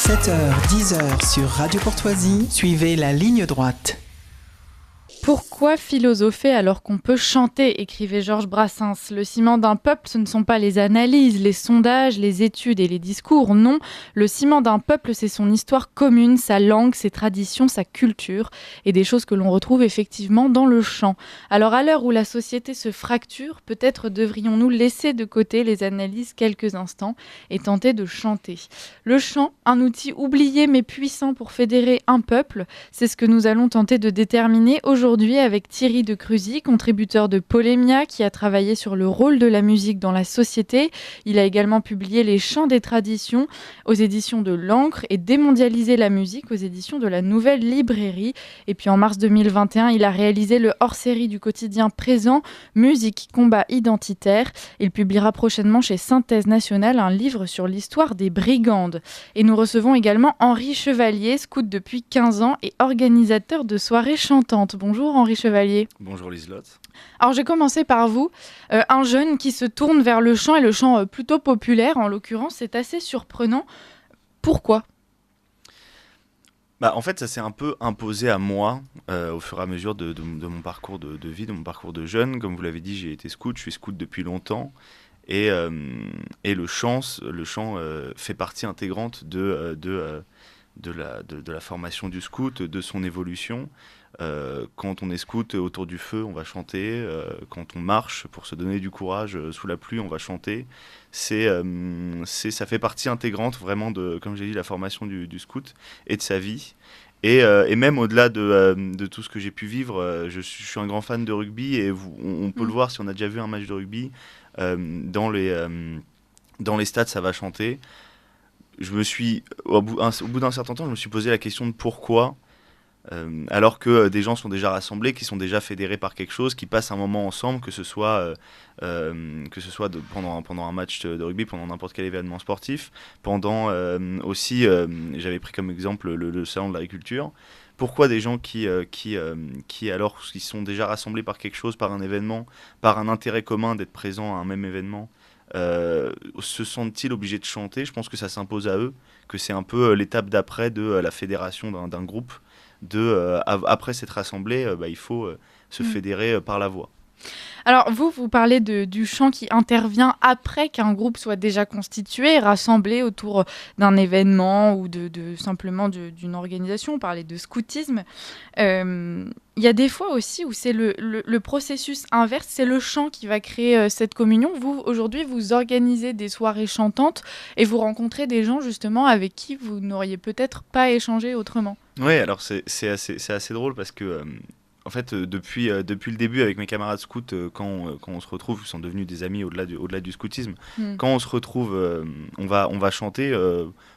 7h, 10h sur Radio Courtoisie, suivez la ligne droite. Pourquoi philosopher alors qu'on peut chanter, écrivait Georges Brassens. Le ciment d'un peuple, ce ne sont pas les analyses, les sondages, les études et les discours, non. Le ciment d'un peuple, c'est son histoire commune, sa langue, ses traditions, sa culture, et des choses que l'on retrouve effectivement dans le chant. Alors à l'heure où la société se fracture, peut-être devrions-nous laisser de côté les analyses quelques instants et tenter de chanter. Le chant, un outil oublié mais puissant pour fédérer un peuple, c'est ce que nous allons tenter de déterminer aujourd'hui avec Thierry de Cruzy, contributeur de Polémia, qui a travaillé sur le rôle de la musique dans la société. Il a également publié Les Chants des traditions aux éditions de l'Ancre et Démondialiser la musique aux éditions de la Nouvelle Librairie. Et puis en mars 2021, il a réalisé le hors-série du quotidien Présent, Musique, combat identitaire. Il publiera prochainement chez Synthèse Nationale un livre sur l'histoire des brigandes. Et nous recevons également Henri Chevalier, scout depuis 15 ans et organisateur de soirées chantantes. Bonjour Henri Chevalier. Bonjour Liselotte. Alors j'ai commencé par vous, un jeune qui se tourne vers le chant et le chant plutôt populaire en l'occurrence, c'est assez surprenant. Pourquoi ? En fait ça s'est un peu imposé à moi au fur et à mesure de mon parcours de vie, de mon parcours de jeune. Comme vous l'avez dit, j'ai été scout, je suis scout depuis longtemps et le chant fait partie intégrante de la formation du scout, de son évolution. Quand on est scout autour du feu, on va chanter. Quand on marche pour se donner du courage sous la pluie, on va chanter. Ça fait partie intégrante vraiment de, comme j'ai dit, la formation du scout et de sa vie. Et même au-delà de tout ce que j'ai pu vivre, je suis un grand fan de rugby et on peut le voir si on a déjà vu un match de rugby. Dans les stades, ça va chanter. Au bout d'un certain temps, je me suis posé la question de pourquoi. Alors que des gens sont déjà rassemblés, qui sont déjà fédérés par quelque chose, qui passent un moment ensemble, que ce soit pendant un match de rugby, pendant n'importe quel événement sportif, pendant aussi, j'avais pris comme exemple le salon de l'agriculture. Pourquoi des gens qui alors qu'ils sont déjà rassemblés par quelque chose, par un événement, par un intérêt commun d'être présents à un même événement, se sentent-ils obligés de chanter ? Je pense que ça s'impose à eux, que c'est un peu l'étape d'après de la fédération d'un groupe. Après s'être rassemblé, il faut se fédérer par la voix. Alors vous parlez du chant qui intervient après qu'un groupe soit déjà constitué, rassemblé autour d'un événement ou simplement d'une organisation. On parlait de scoutisme. Il y a des fois aussi où c'est le processus inverse, c'est le chant qui va créer cette communion. Vous, aujourd'hui, vous organisez des soirées chantantes et vous rencontrez des gens justement avec qui vous n'auriez peut-être pas échangé autrement. Oui, alors c'est assez drôle parce que en fait, depuis le début avec mes camarades scouts, quand on se retrouve, ils sont devenus des amis au-delà du scoutisme. Quand on se retrouve, on va chanter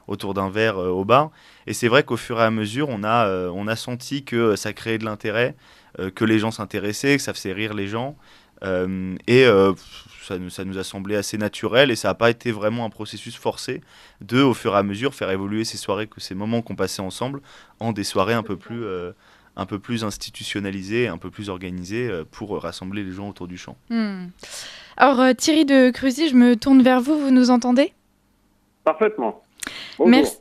autour d'un verre au bar. Et c'est vrai qu'au fur et à mesure, on a senti que ça créait de l'intérêt, que les gens s'intéressaient, que ça faisait rire les gens. Ça nous a semblé assez naturel et ça n'a pas été vraiment un processus forcé de, au fur et à mesure, faire évoluer ces moments qu'on passait ensemble en des soirées un peu plus institutionnalisées, un peu plus organisées pour rassembler les gens autour du chant. Alors Thierry de Cruzy, je me tourne vers vous, vous nous entendez ? Parfaitement.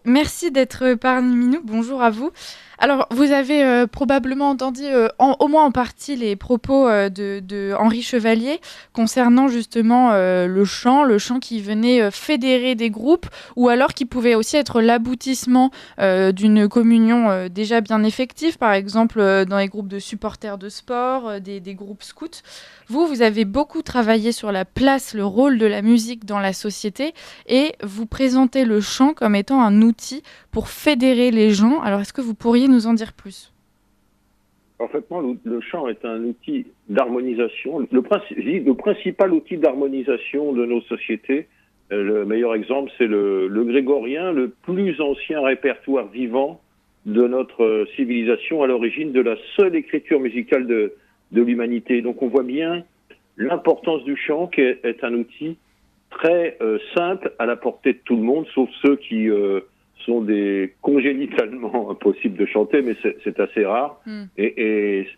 Merci d'être parmi nous, bonjour à vous. Alors, vous avez probablement entendu, au moins en partie, les propos de Henri Chevalier concernant justement le chant qui venait fédérer des groupes ou alors qui pouvait aussi être l'aboutissement d'une communion déjà bien effective, par exemple dans les groupes de supporters de sport, des groupes scouts. Vous avez beaucoup travaillé sur la place, le rôle de la musique dans la société et vous présentez le chant comme étant un outil pour fédérer les gens. Alors, est-ce que vous pourriez nous en dire plus ? Parfaitement, le chant est un outil d'harmonisation. Le principal outil d'harmonisation de nos sociétés, le meilleur exemple, c'est le grégorien, le plus ancien répertoire vivant de notre civilisation, à l'origine de la seule écriture musicale de l'humanité. Donc on voit bien l'importance du chant, qui est un outil très simple, à la portée de tout le monde, sauf ceux qui sont des congénitalement impossibles de chanter, mais c'est assez rare. Et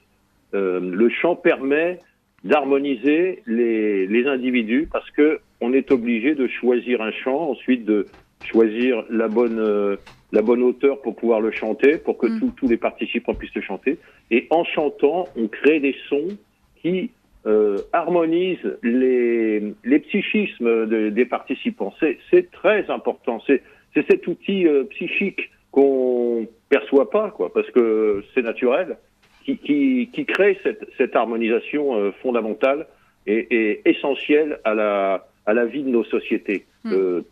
le chant permet d'harmoniser les individus parce que on est obligé de choisir un chant, ensuite de choisir la bonne la bonne hauteur pour pouvoir le chanter, pour que tous les participants puissent le chanter. Et en chantant, on crée des sons qui harmonisent les psychismes des participants. C'est très important. C'est cet outil psychique qu'on perçoit pas, quoi, parce que c'est naturel, qui crée cette harmonisation fondamentale et essentielle à la vie de nos sociétés.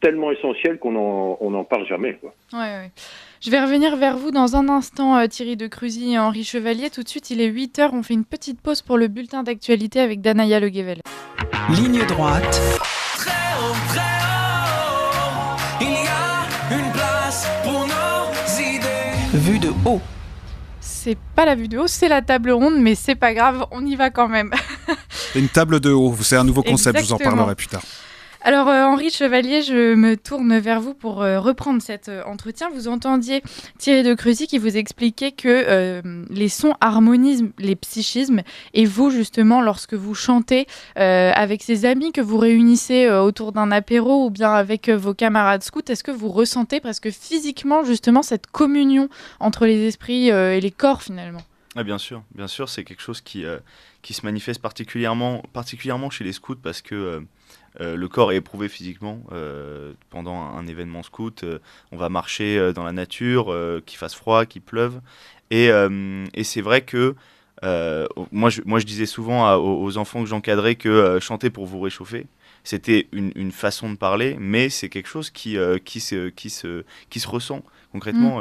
Tellement essentielle qu'on n'en parle jamais, quoi. Ouais. Je vais revenir vers vous dans un instant, Thierry de Cruzy et Henri Chevalier. Tout de suite, il est 8h. On fait une petite pause pour le bulletin d'actualité avec Danaya Le Guevel. Ligne droite. Très haut, il y a une place pour nos idées. Vue de haut. C'est pas la vue de haut, c'est la table ronde, mais c'est pas grave, on y va quand même. C'est une table de haut, c'est un nouveau concept, Exactement. je vous en parlerai plus tard. Alors Henri Chevalier, je me tourne vers vous pour reprendre cet entretien. Vous entendiez Thierry de Cruzy qui vous expliquait que les sons harmonisent les psychismes, et vous justement lorsque vous chantez avec ces amis que vous réunissez autour d'un apéro ou bien avec vos camarades scouts, est-ce que vous ressentez presque physiquement justement cette communion entre les esprits et les corps finalement ? Ah, bien sûr, c'est quelque chose qui se manifeste particulièrement chez les scouts parce que le corps est éprouvé physiquement pendant un événement scout. On va marcher dans la nature, qu'il fasse froid, qu'il pleuve. Et c'est vrai que moi, je disais souvent aux enfants que j'encadrais que chanter pour vous réchauffer, c'était une façon de parler, mais c'est quelque chose qui se ressent. Concrètement,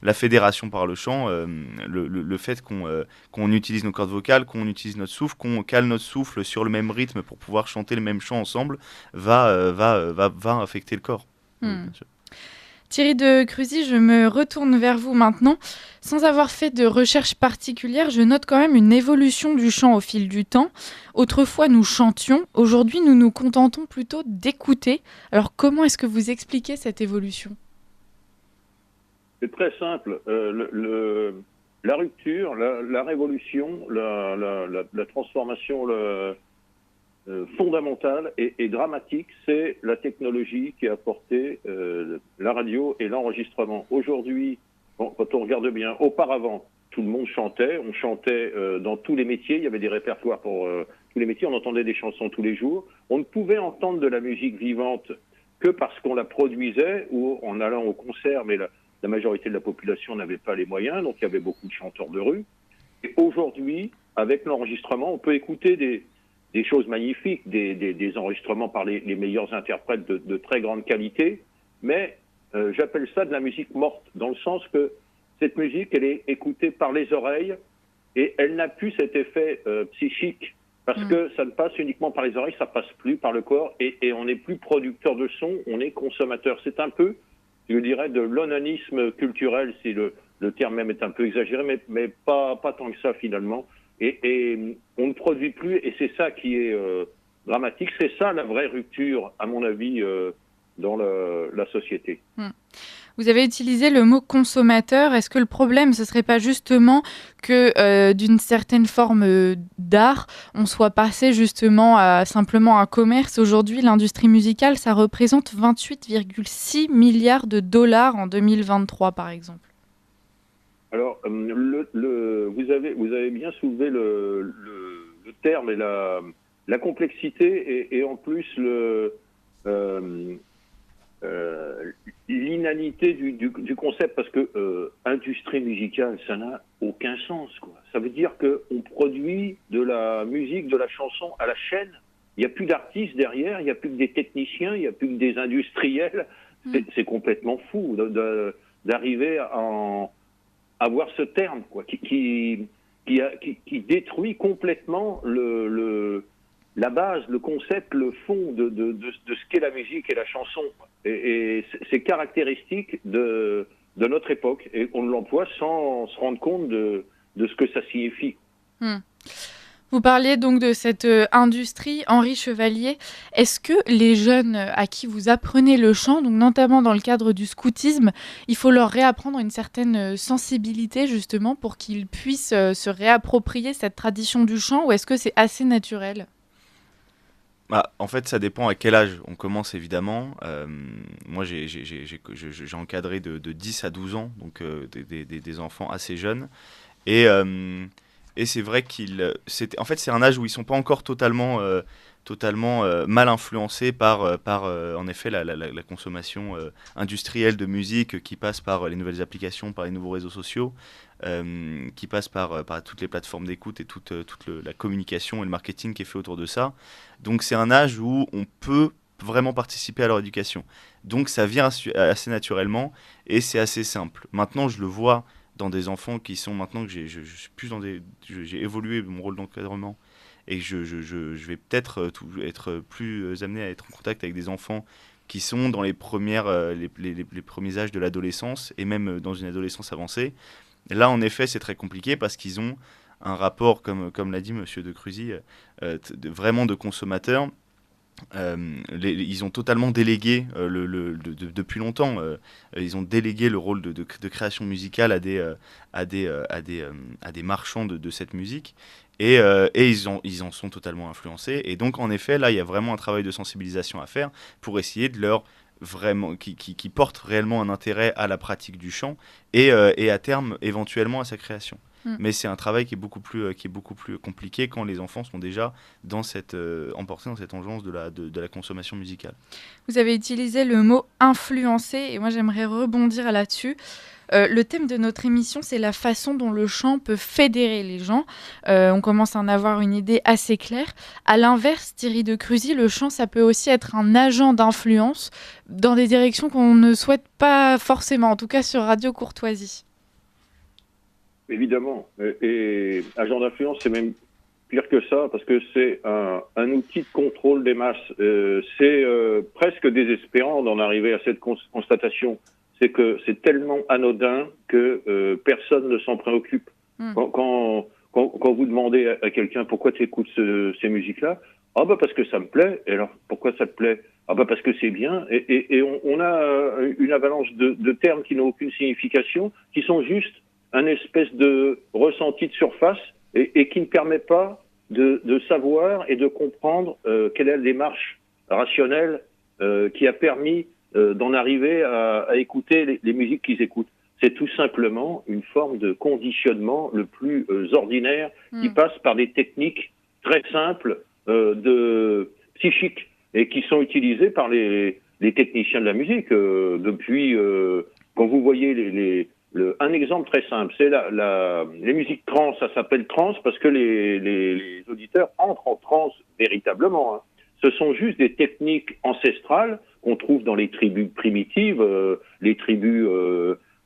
la fédération par le chant, le fait qu'on utilise nos cordes vocales, qu'on utilise notre souffle, qu'on cale notre souffle sur le même rythme pour pouvoir chanter le même chant ensemble, va affecter le corps. Bien sûr. Thierry de Cruzy, je me retourne vers vous maintenant. Sans avoir fait de recherche particulière, je note quand même une évolution du chant au fil du temps. Autrefois, nous chantions. Aujourd'hui, nous nous contentons plutôt d'écouter. Alors, comment est-ce que vous expliquez cette évolution ? C'est très simple. La rupture, la révolution, la transformation fondamentale et dramatique, c'est la technologie qui a apporté la radio et l'enregistrement. Aujourd'hui, quand on regarde bien, auparavant, tout le monde chantait. On chantait dans tous les métiers. Il y avait des répertoires pour tous les métiers. On entendait des chansons tous les jours. On ne pouvait entendre de la musique vivante que parce qu'on la produisait ou en allant au concert, mais la majorité de la population n'avait pas les moyens, donc il y avait beaucoup de chanteurs de rue. Et aujourd'hui, avec l'enregistrement, on peut écouter des choses magnifiques, des enregistrements par les meilleurs interprètes de très grande qualité, mais j'appelle ça de la musique morte, dans le sens que cette musique, elle est écoutée par les oreilles et elle n'a plus cet effet psychique, parce que ça ne passe uniquement par les oreilles, ça passe plus par le corps, et on n'est plus producteur de son, on est consommateur. C'est un peu, je dirais, de l'onanisme culturel, si le terme même est un peu exagéré, mais pas tant que ça finalement. Et on ne produit plus, et c'est ça qui est dramatique. C'est ça la vraie rupture, à mon avis, dans la société. Vous avez utilisé le mot consommateur. Est-ce que le problème, ce ne serait pas justement que d'une certaine forme d'art, on soit passé justement à simplement un commerce ? Aujourd'hui, l'industrie musicale, ça représente 28,6 milliards de dollars en 2023, par exemple. Alors, vous avez bien soulevé le terme et la complexité et en plus l'inanité du concept, parce que industrie musicale, ça n'a aucun sens, quoi. Ça veut dire qu'on produit de la musique, de la chanson à la chaîne. Il n'y a plus d'artistes derrière, il n'y a plus que des techniciens, il n'y a plus que des industriels. C'est complètement fou d'arriver à avoir ce terme, quoi, qui détruit complètement la base, le concept, le fond de ce qu'est la musique et la chanson. Et c'est caractéristique de notre époque, et on l'emploie sans se rendre compte de ce que ça signifie. Vous parliez donc de cette industrie, Henri Chevalier. Est-ce que les jeunes à qui vous apprenez le chant, donc notamment dans le cadre du scoutisme, il faut leur réapprendre une certaine sensibilité justement pour qu'ils puissent se réapproprier cette tradition du chant, ou est-ce que c'est assez naturel ? En fait, ça dépend à quel âge on commence, évidemment. Moi, j'ai encadré de 10 à 12 ans, donc des enfants assez jeunes. Et c'est vrai en fait, c'est un âge où ils ne sont pas encore totalement mal influencés par en effet, la consommation industrielle de musique qui passe par les nouvelles applications, par les nouveaux réseaux sociaux, qui passe par toutes les plateformes d'écoute et toute la communication et le marketing qui est fait autour de ça. Donc c'est un âge où on peut vraiment participer à leur éducation. Donc ça vient assez naturellement et c'est assez simple. Maintenant, je le vois dans des enfants qui sont maintenant que je suis plus j'ai évolué mon rôle d'encadrement et je vais peut-être être plus amené à être en contact avec des enfants qui sont dans les premiers âges de l'adolescence et même dans une adolescence avancée. Là, en effet, c'est très compliqué parce qu'ils ont un rapport, comme l'a dit Monsieur de Cruzy, vraiment de consommateurs. Ils ont totalement délégué depuis longtemps. Ils ont délégué le rôle de création musicale à des marchands de cette musique. Et ils en sont totalement influencés. Et donc, en effet, là, il y a vraiment un travail de sensibilisation à faire pour essayer de leur vraiment qui portent réellement un intérêt à la pratique du chant et à terme éventuellement à sa création. Mais c'est un travail qui est beaucoup plus compliqué quand les enfants sont déjà emportés dans cette engeance de la consommation musicale. Vous avez utilisé le mot influencer et moi j'aimerais rebondir là-dessus. Le thème de notre émission, c'est la façon dont le chant peut fédérer les gens. On commence à en avoir une idée assez claire. À l'inverse, Thierry de Cruzy, le chant, ça peut aussi être un agent d'influence dans des directions qu'on ne souhaite pas forcément, en tout cas sur Radio Courtoisie. Évidemment. Et agent d'influence, c'est même pire que ça, parce que c'est un outil de contrôle des masses. C'est presque désespérant d'en arriver à cette constatation. C'est que c'est tellement anodin que personne ne s'en préoccupe. Quand vous demandez à quelqu'un pourquoi tu écoutes ces musiques-là, ah bah parce que ça me plaît. Et alors pourquoi ça te plaît? Ah bah parce que c'est bien. Et on a une avalanche de termes qui n'ont aucune signification, qui sont juste un espèce de ressenti de surface et qui ne permet pas de savoir et de comprendre quelle est la démarche rationnelle qui a permis d'en arriver à écouter les musiques qu'ils écoutent. C'est tout simplement une forme de conditionnement le plus ordinaire qui passe par des techniques très simples psychiques et qui sont utilisées par les techniciens de la musique depuis quand vous voyez un exemple très simple, c'est les musiques trance, ça s'appelle trance parce que les auditeurs entrent en trance véritablement. Hein. Ce sont juste des techniques ancestrales qu'on trouve dans les tribus primitives, les tribus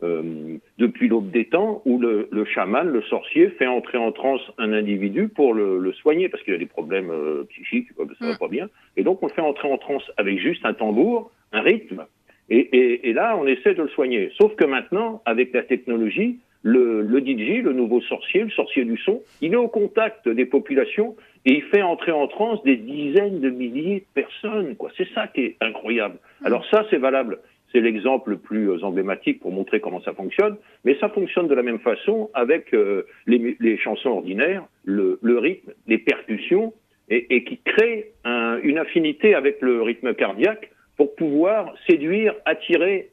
depuis l'aube des temps, où le chaman, le sorcier, fait entrer en transe un individu pour le soigner, parce qu'il a des problèmes psychiques, ça va pas bien. Et donc on le fait entrer en transe avec juste un tambour, un rythme, et là on essaie de le soigner. Sauf que maintenant, avec la technologie, le DJ, le nouveau sorcier, le sorcier du son, il est au contact des populations et il fait entrer en transe des dizaines de milliers de personnes, quoi. C'est ça qui est incroyable. Alors ça, c'est valable. C'est l'exemple le plus emblématique pour montrer comment ça fonctionne, mais ça fonctionne de la même façon avec les chansons ordinaires, le rythme, les percussions, et qui crée une affinité avec le rythme cardiaque pour pouvoir séduire, attirer,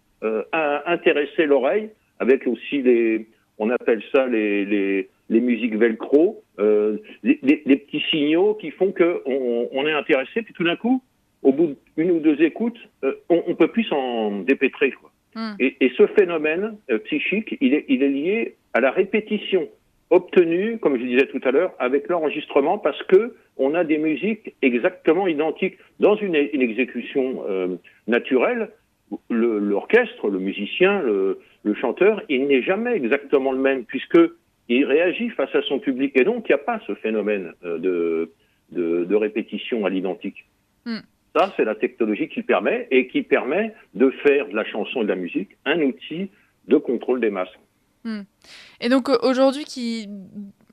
intéresser l'oreille, avec aussi on appelle ça les musiques velcro, les petits signaux qui font qu'on est intéressé, puis tout d'un coup, au bout d'une ou deux écoutes, on peut plus s'en dépêtrer, quoi. Et ce phénomène psychique, il est lié à la répétition obtenue, comme je disais tout à l'heure, avec l'enregistrement, parce que on a des musiques exactement identiques. Dans une exécution naturelle, l'orchestre, le musicien, le chanteur, il n'est jamais exactement le même, puisque il réagit face à son public. Et donc, il n'y a pas ce phénomène de répétition à l'identique. Ça, c'est la technologie qui le permet et qui permet de faire de la chanson et de la musique un outil de contrôle des masses. Et donc, aujourd'hui,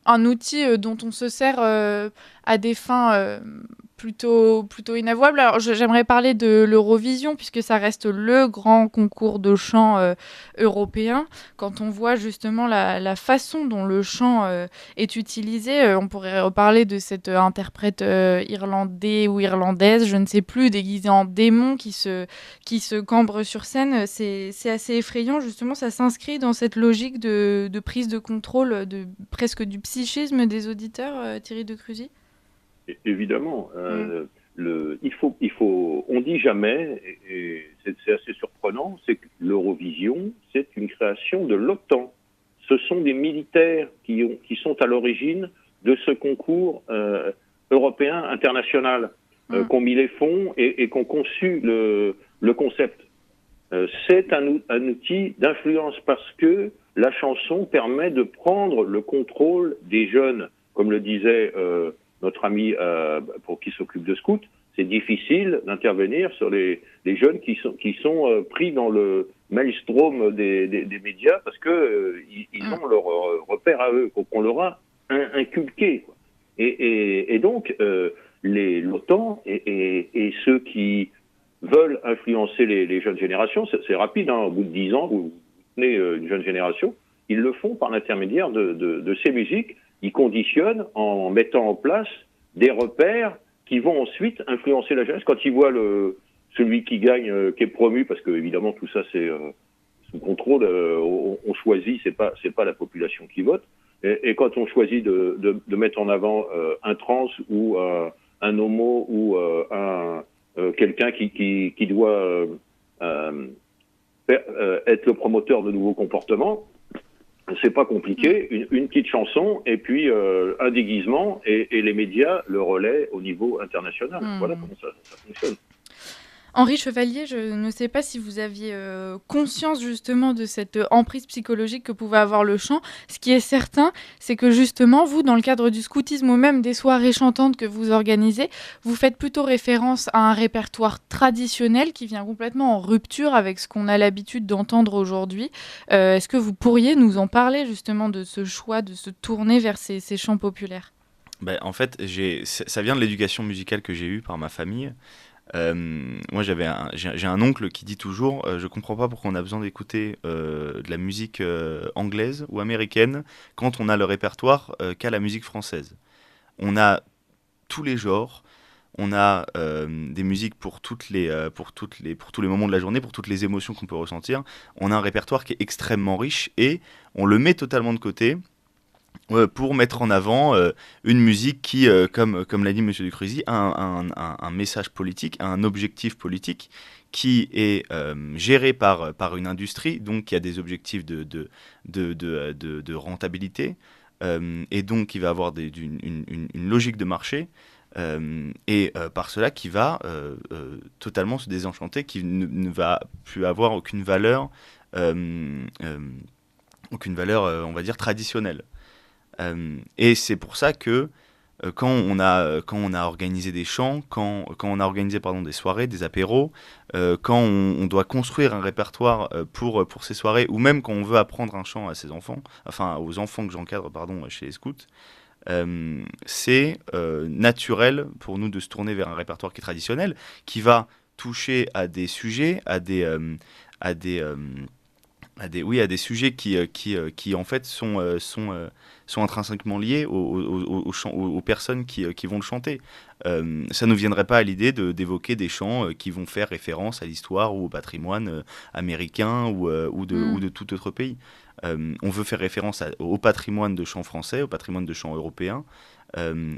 un outil dont on se sert à des fins plutôt inavouable. Alors, j'aimerais parler de l'Eurovision, puisque ça reste le grand concours de chant européen. Quand on voit justement la façon dont le chant est utilisé, on pourrait reparler de cet interprète irlandais ou irlandaise, je ne sais plus, déguisé en démon qui se cambre sur scène. C'est assez effrayant, justement. Ça s'inscrit dans cette logique de prise de contrôle, presque du psychisme des auditeurs, Thierry Decruzy. Évidemment, on dit jamais, et c'est assez surprenant, c'est que l'Eurovision, c'est une création de l'OTAN. Ce sont des militaires qui sont à l'origine de ce concours européen international, qui ont mis les fonds et qui ont conçu le concept. C'est un outil d'influence parce que la chanson permet de prendre le contrôle des jeunes, comme le disait notre ami pour qui s'occupe de scouts. C'est difficile d'intervenir sur les jeunes qui sont pris dans le maelstrom des médias parce que ils ont leur repère à eux, qu'on leur a inculqué, quoi. Et donc l'OTAN et ceux qui veulent influencer les jeunes générations, c'est rapide, hein, au bout de 10 ans, vous tenez une jeune génération, ils le font par l'intermédiaire de ces musiques. Ils conditionnent en mettant en place des repères qui vont ensuite influencer la jeunesse. Quand ils voient celui qui gagne, qui est promu, parce que évidemment tout ça c'est sous contrôle, on choisit, c'est pas la population qui vote. Et quand on choisit de mettre en avant un trans ou un homo ou quelqu'un qui doit être le promoteur de nouveaux comportements, c'est pas compliqué, une petite chanson et puis un déguisement et les médias le relaient au niveau international. Voilà comment ça fonctionne. Henri Chevalier, je ne sais pas si vous aviez conscience justement de cette emprise psychologique que pouvait avoir le chant. Ce qui est certain, c'est que justement, vous, dans le cadre du scoutisme ou même des soirées chantantes que vous organisez, vous faites plutôt référence à un répertoire traditionnel qui vient complètement en rupture avec ce qu'on a l'habitude d'entendre aujourd'hui. Est-ce que vous pourriez nous en parler justement de ce choix de se tourner vers ces chants populaires ? En fait, ça vient de l'éducation musicale que j'ai eue par ma famille. Moi j'ai un oncle qui dit toujours je comprends pas pourquoi on a besoin d'écouter de la musique anglaise ou américaine quand on a le répertoire qu'a la musique française. On a tous les genres, on a des musiques pour tous les moments de la journée, pour toutes les émotions qu'on peut ressentir. On a un répertoire qui est extrêmement riche et on le met totalement de côté pour mettre en avant une musique qui, comme l'a dit M. Decruzy, a un message politique, a un objectif politique qui est géré par une industrie, donc qui a des objectifs de rentabilité, et donc qui va avoir une logique de marché, et par cela qui va totalement se désenchanter, qui ne va plus avoir aucune valeur, on va dire, traditionnelle. Et c'est pour ça que quand on a organisé des chants, quand on a organisé des soirées, des apéros, quand on doit construire un répertoire pour ces soirées, ou même quand on veut apprendre un chant à ses enfants, enfin aux enfants que j'encadre chez les scouts, c'est naturel pour nous de se tourner vers un répertoire qui est traditionnel, qui va toucher à des sujets, à des sujets qui en fait sont intrinsèquement liés aux personnes qui vont le chanter. Ça ne nous viendrait pas à l'idée d'évoquer des chants qui vont faire référence à l'histoire ou au patrimoine américain ou de tout autre pays. On veut faire référence au patrimoine de chants français, au patrimoine de chants européens,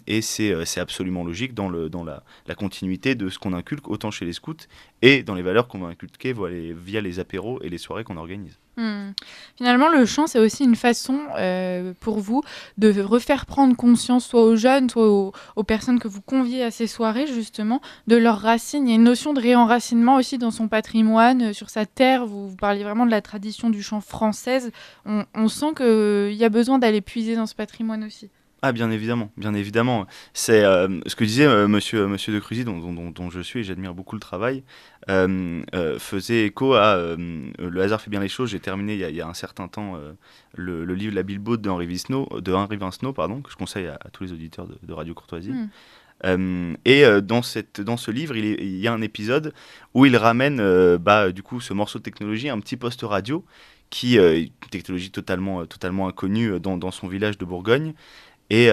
et c'est absolument logique dans la continuité de ce qu'on inculque autant chez les scouts et dans les valeurs qu'on va inculquer via les apéros et les soirées qu'on organise. Finalement, le chant, c'est aussi une façon pour vous de refaire prendre conscience soit aux jeunes, soit aux personnes que vous conviez à ces soirées, justement, de leurs racines. Il y a une notion de réenracinement aussi dans son patrimoine, sur sa terre. Vous parliez vraiment de la tradition du chant française. On sent qu'il y a besoin d'aller puiser dans ce patrimoine aussi. Ah, bien évidemment. C'est ce que disait monsieur Decruzy, dont je suis et j'admire beaucoup le travail, faisait écho à Le hasard fait bien les choses. J'ai terminé il y a un certain temps le livre La Bilbao de Henri Vincenot, que je conseille à tous les auditeurs de Radio Courtoisie. Dans ce livre, il y a un épisode où il ramène du coup ce morceau de technologie, un petit poste radio, qui une technologie totalement inconnue dans son village de Bourgogne. Et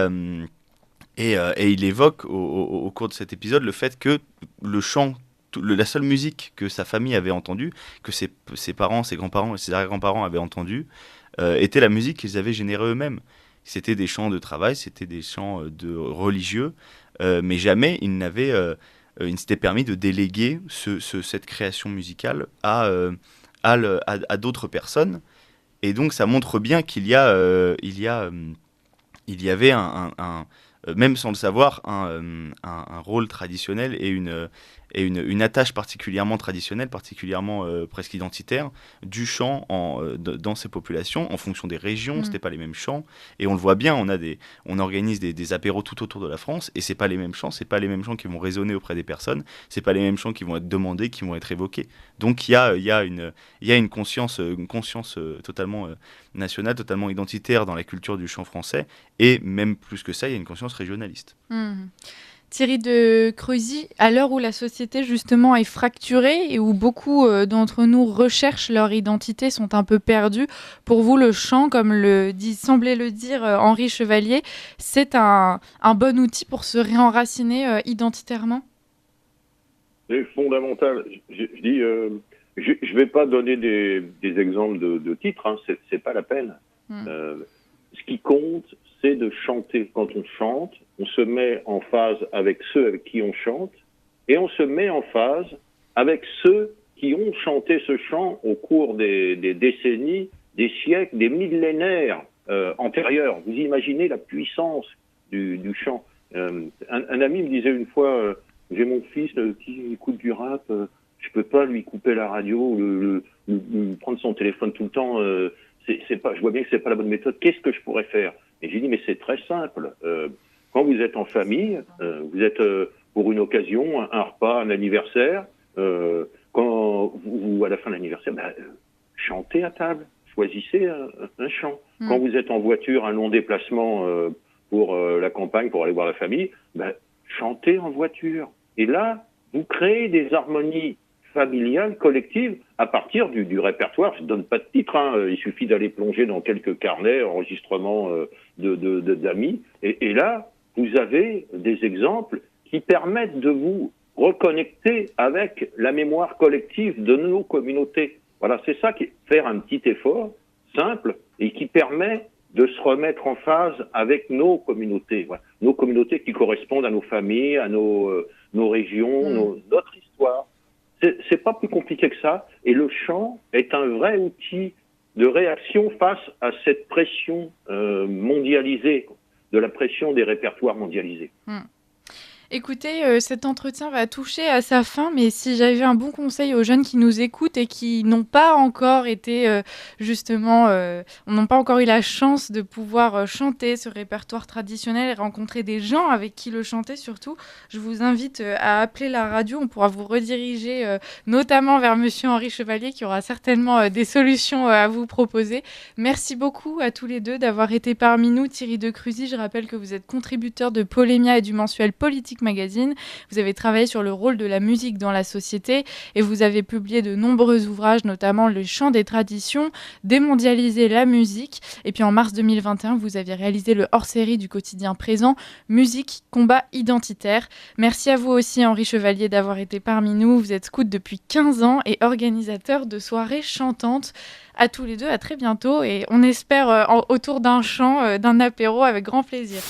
il évoque au cours de cet épisode le fait que le chant, la seule musique que sa famille avait entendue, que ses parents, ses grands-parents et ses arrière-grands-parents avaient entendue, était la musique qu'ils avaient générée eux-mêmes. C'était des chants de travail, c'était des chants de religieux, mais jamais il ne s'était permis de déléguer cette création musicale à d'autres personnes. Et donc ça montre bien qu'il y avait même sans le savoir, un rôle traditionnel et une attache particulièrement traditionnelle, particulièrement presque identitaire, du chant dans ces populations, en fonction des régions. C'était pas les mêmes chants. Et on le voit bien, on organise des apéros tout autour de la France, et c'est pas les mêmes chants qui vont résonner auprès des personnes, c'est pas les mêmes chants qui vont être demandés, qui vont être évoqués. Donc il y a une conscience totalement nationale, totalement identitaire dans la culture du chant français, et même plus que ça, il y a une conscience régionaliste. Thierry de Cruzy, à l'heure où la société justement est fracturée et où beaucoup d'entre nous recherchent leur identité, sont un peu perdus, pour vous le chant, comme semblait le dire Henri Chevalier, c'est un bon outil pour se réenraciner identitairement? C'est fondamental. Je dis, je vais pas donner des exemples de titres, hein, c'est pas la peine. Ce qui compte, c'est de chanter. Quand on chante, on se met en phase avec ceux avec qui on chante, et on se met en phase avec ceux qui ont chanté ce chant au cours des décennies, des siècles, des millénaires antérieurs. Vous imaginez la puissance du chant. Un ami me disait une fois, j'ai mon fils qui écoute du rap, je peux pas lui couper la radio, prendre son téléphone tout le temps. C'est pas, je vois bien que c'est pas la bonne méthode. Qu'est-ce que je pourrais faire? Et j'ai dit, mais c'est très simple. Quand vous êtes en famille, vous êtes pour une occasion, un repas, un anniversaire, quand vous à la fin de l'anniversaire, chantez à table, choisissez un chant. Quand vous êtes en voiture, un long déplacement pour la campagne, pour aller voir la famille, chantez en voiture. Et là, vous créez des harmonies familiale, collective, à partir du répertoire. Je ne donne pas de titre, hein. Il suffit d'aller plonger dans quelques carnets, enregistrements d'amis. Et là, vous avez des exemples qui permettent de vous reconnecter avec la mémoire collective de nos communautés. Voilà, c'est ça qui est faire un petit effort simple et qui permet de se remettre en phase avec nos communautés. Voilà. Nos communautés qui correspondent à nos familles, à nos régions, notre histoire. C'est pas plus compliqué que ça. Et le chant est un vrai outil de réaction face à cette pression mondialisée, de la pression des répertoires mondialisés. Écoutez, cet entretien va toucher à sa fin, mais si j'avais un bon conseil aux jeunes qui nous écoutent et qui n'ont pas encore été n'ont pas encore eu la chance de pouvoir chanter ce répertoire traditionnel et rencontrer des gens avec qui le chanter surtout, je vous invite à appeler la radio. On pourra vous rediriger notamment vers Monsieur Henri Chevalier qui aura certainement des solutions à vous proposer. Merci beaucoup à tous les deux d'avoir été parmi nous. Thierry de Cruzy, je rappelle que vous êtes contributeur de Polémia et du mensuel Politique Magazine. Vous avez travaillé sur le rôle de la musique dans la société et vous avez publié de nombreux ouvrages, notamment Le chant des traditions, Démondialiser la musique. Et puis en mars 2021, vous avez réalisé le hors-série du quotidien Présent, Musique, combat identitaire. Merci à vous aussi, Henri Chevalier, d'avoir été parmi nous. Vous êtes scout depuis 15 ans et organisateur de soirées chantantes. À tous les deux, à très bientôt et on espère autour d'un chant, d'un apéro avec grand plaisir.